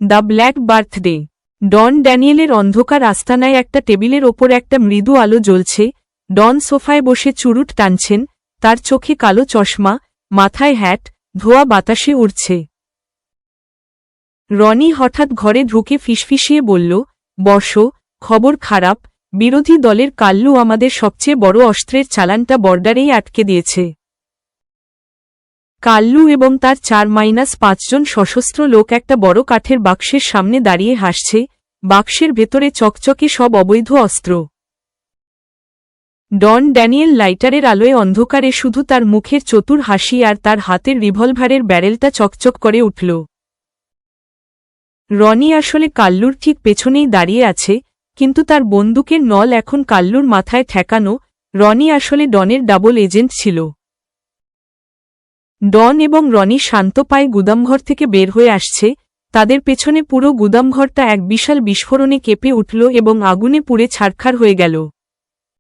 The black birthday. Don ড্যানিয়েলের অন্ধকার আস্তানায় একটা টেবিলের ওপর একটা মৃদু আলো জ্বলছে। ডন সোফায় বসে চুরুট টানছেন, তার চোখে কালো চশমা, মাথায় হ্যাট, ধোয়া বাতাসে উড়ছে। রনি হঠাৎ ঘরে ঢুকে ফিসফিসিয়ে বলল, বসো, খবর খারাপ, বিরোধী দলের কাল্লু আমাদের সবচেয়ে বড় অস্ত্রের চালানটা বর্ডারেই আটকে দিয়েছে। কাল্লু এবং তার 4-5 জন সশস্ত্র লোক একটা বড় কাঠের বাক্সের সামনে দাঁড়িয়ে হাসছে, বাক্সের ভেতরে চকচকে সব অবৈধ অস্ত্র। ডন ড্যানিয়েল লাইটারের আলোয় অন্ধকারে শুধু তার মুখের চতুর হাসি আর তার হাতের রিভলভারের ব্যারেলটা চকচক করে উঠল। রনি আসলে কাল্লুর ঠিক পেছনেই দাঁড়িয়ে আছে, কিন্তু তার বন্দুকের নল এখন কাল্লুর মাথায় ঠেকানো। রনি আসলে ডনের ডাবল এজেন্ট ছিল। ডন এবং রনি শান্ত পায়ে গুদামঘর থেকে বের হয়ে আসছে, তাদের পেছনে পুরো গুদামঘরটা এক বিশাল বিস্ফোরণে কেঁপে উঠল এবং আগুনে পুড়ে ছারখার হয়ে গেল।